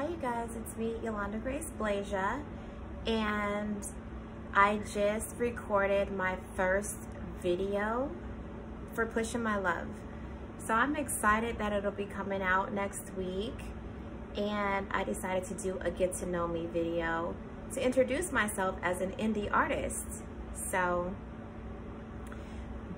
Hi you guys, it's me, Yolanda Grace Blazia, and I just recorded my first video for Pushing My Love. So I'm excited that it'll be coming out next week, and I decided to do a get to know me video to introduce myself as an indie artist. So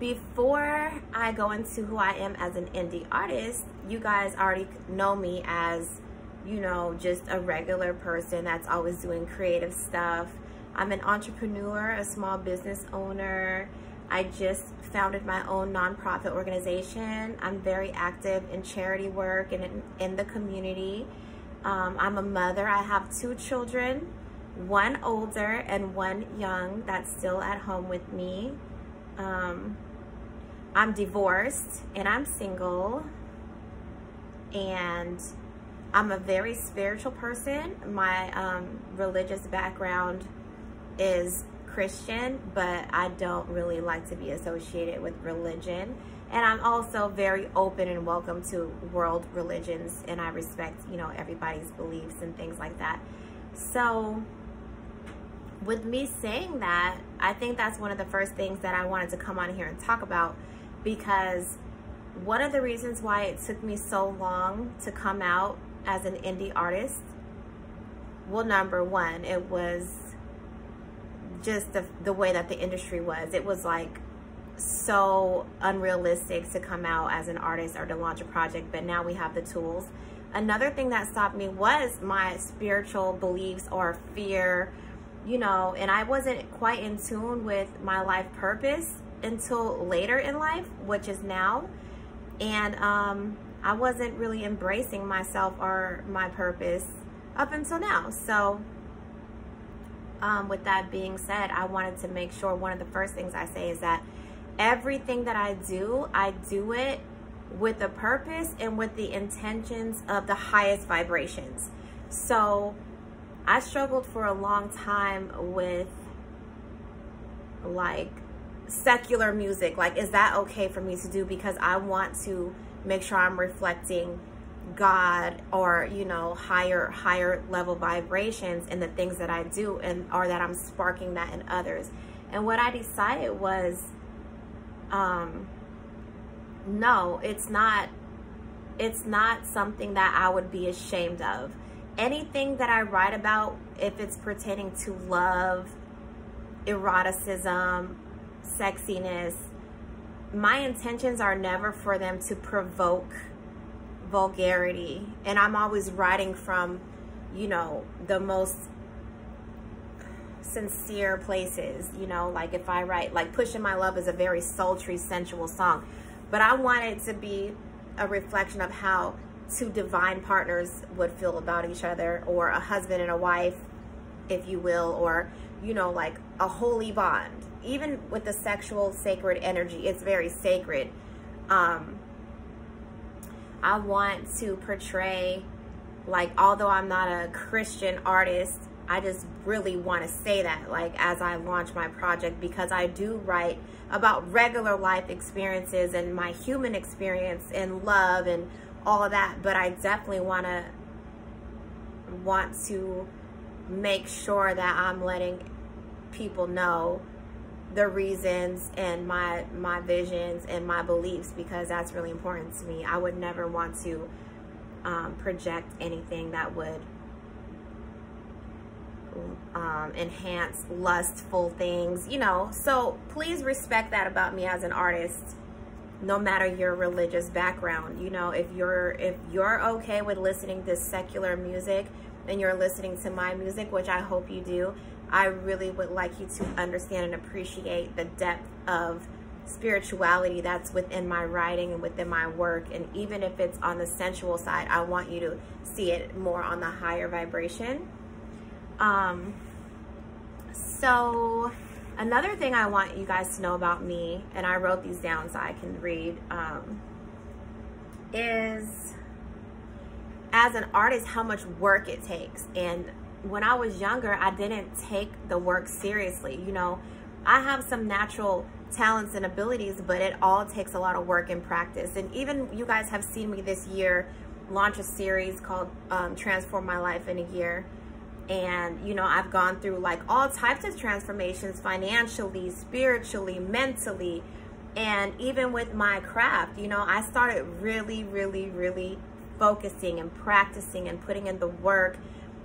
before I go into who I am as an indie artist, you guys already know me as, you know, just a regular person that's always doing creative stuff. I'm an entrepreneur, a small business owner. I just founded my own nonprofit organization. I'm very active in charity work and in the community. I'm a mother. I have 2 children, one older and one young that's still at home with me. I'm divorced and I'm single, and I'm a very spiritual person. My religious background is Christian, but I don't really like to be associated with religion. And I'm also very open and welcome to world religions, and I respect, you know, everybody's beliefs and things like that. So with me saying that, I think that's one of the first things that I wanted to come on here and talk about, because one of the reasons why it took me so long to come out as an indie artist, well, number one, it was just the way that the industry was. It was like so unrealistic to come out as an artist or to launch a project, but now we have the tools. Another thing that stopped me was my spiritual beliefs or fear, you know, and I wasn't quite in tune with my life purpose until later in life, which is now. And I wasn't really embracing myself or my purpose up until now. So with that being said, I wanted to make sure one of the first things I say is that everything that I do it with a purpose and with the intentions of the highest vibrations. So I struggled for a long time with like secular music. Like, is that okay for me to do? Because I want to make sure I'm reflecting God or, you know, higher level vibrations in the things that I do, and or that I'm sparking that in others. And what I decided was, no, it's not something that I would be ashamed of. Anything that I write about, if it's pertaining to love, eroticism, sexiness, my intentions are never for them to provoke vulgarity. And I'm always writing from, you know, the most sincere places. You know, like if I write, like Pushing My Love is a very sultry, sensual song, but I want it to be a reflection of how 2 divine partners would feel about each other, or a husband and a wife, if you will, or, you know, like a holy bond. Even with the sexual sacred energy, it's very sacred. I want to portray, like, although I'm not a Christian artist, I just really want to say that, like, as I launch my project, because I do write about regular life experiences and my human experience and love and all of that, but I definitely want to make sure that I'm letting people know the reasons and my visions and my beliefs, because that's really important to me. I would never want to project anything that would enhance lustful things, you know. So please respect that about me as an artist, no matter your religious background. You know, if you're okay with listening to secular music and you're listening to my music, which I hope you do, I really would like you to understand and appreciate the depth of spirituality that's within my writing and within my work. And even if it's on the sensual side, I want you to see it more on the higher vibration. So another thing I want you guys to know about me, and I wrote these down so I can read, is as an artist, how much work it takes. And when I was younger, I didn't take the work seriously. You know, I have some natural talents and abilities, but it all takes a lot of work and practice. And even you guys have seen me this year launch a series called Transform My Life in a Year. And, you know, I've gone through like all types of transformations, financially, spiritually, mentally, and even with my craft. You know, I started really focusing and practicing and putting in the work,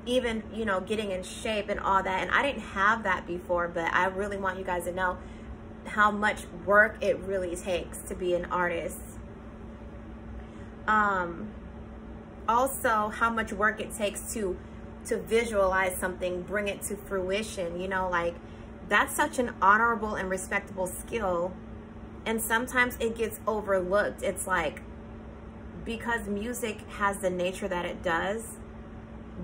even, you know, getting in shape and all that. And I didn't have that before, but I really want you guys to know how much work it really takes to be an artist. Also, how much work it takes to visualize something, bring it to fruition. You know, like, that's such an honorable and respectable skill, and sometimes it gets overlooked. It's like, because music has the nature that it does,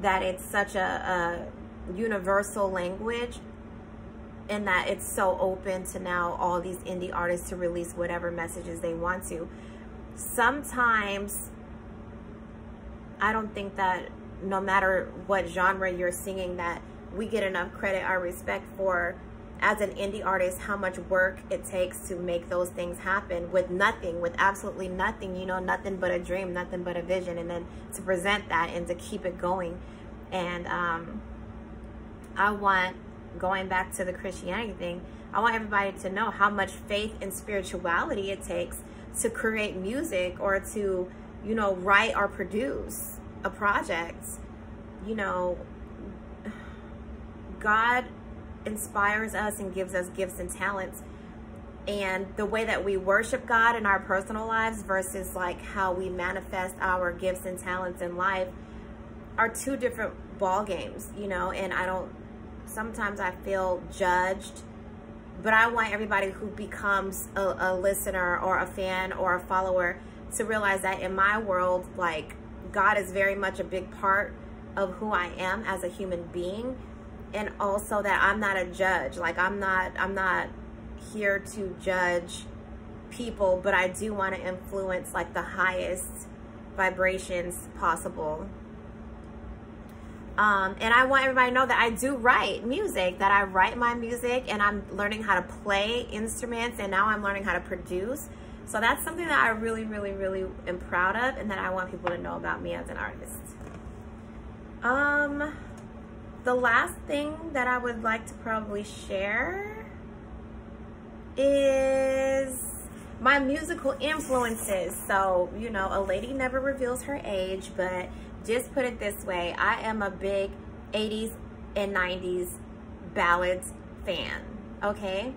that it's such a universal language, and that it's so open to now all these indie artists to release whatever messages they want to. Sometimes I don't think that no matter what genre you're singing, that we get enough credit or respect for, as an indie artist, how much work it takes to make those things happen with nothing, with absolutely nothing, you know, nothing but a dream, nothing but a vision, and then to present that and to keep it going. And I want, going back to the Christianity thing, I want everybody to know how much faith and spirituality it takes to create music, or to, you know, write or produce a project. You know, God inspires us and gives us gifts and talents, and the way that we worship God in our personal lives versus like how we manifest our gifts and talents in life are two different ball games, you know. And sometimes I feel judged, but I want everybody who becomes a listener or a fan or a follower to realize that in my world, like, God is very much a big part of who I am as a human being. And also that I'm not a judge. Like, I'm not here to judge people, but I do want to influence like the highest vibrations possible. And I want everybody to know that I do write music, that I write my music, and I'm learning how to play instruments, and now I'm learning how to produce. So that's something that I really am proud of, and that I want people to know about me as an artist. The last thing that I would like to probably share is my musical influences. So, you know, a lady never reveals her age, but just put it this way, I am a big 80s and 90s ballads fan, okay?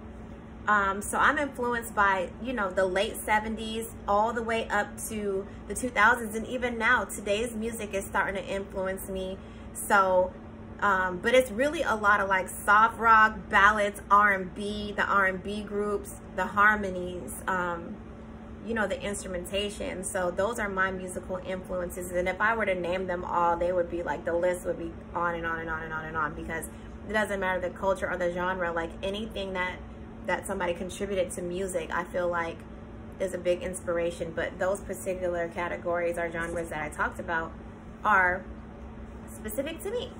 So I'm influenced by, you know, the late 70s all the way up to the 2000s, and even now, today's music is starting to influence me. So, but it's really a lot of like soft rock, ballads, R&B, the R&B groups, the harmonies, you know, the instrumentation. So those are my musical influences, and if I were to name them all, they would be like, the list would be on and on and on and on and on, because it doesn't matter the culture or the genre. Like, anything that somebody contributed to music, I feel like is a big inspiration. But those particular categories or genres that I talked about are specific to me.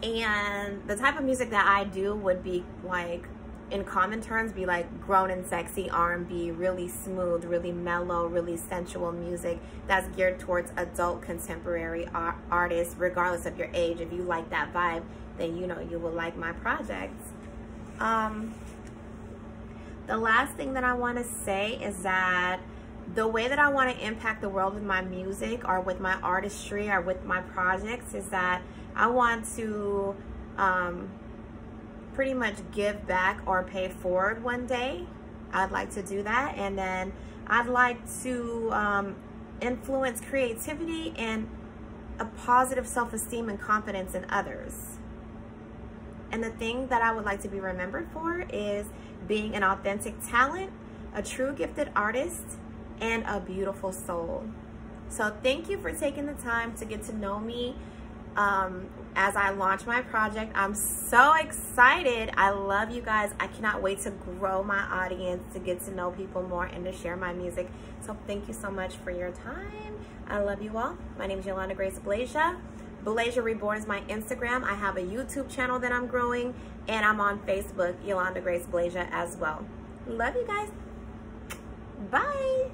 And the type of music that I do would be like, in common terms, be like grown and sexy R&B, really smooth, really mellow, really sensual music that's geared towards adult contemporary artists, regardless of your age. If you like that vibe, then you know you will like my projects. The last thing that I want to say is that the way that I want to impact the world with my music, or with my artistry, or with my projects, is that I want to pretty much give back or pay forward one day. I'd like to do that. And then I'd like to influence creativity and a positive self-esteem and confidence in others. And the thing that I would like to be remembered for is being an authentic talent, a true gifted artist, and a beautiful soul. So thank you for taking the time to get to know me as I launch my project. I'm so excited. I love you guys. I cannot wait to grow my audience, to get to know people more, and to share my music. So thank you so much for your time. I love you all. My name is Yolanda Grace Blazia. Blazia Reborn is my Instagram. I have a YouTube channel that I'm growing, and I'm on Facebook, Yolanda Grace Blazia, as well. Love you guys. Bye.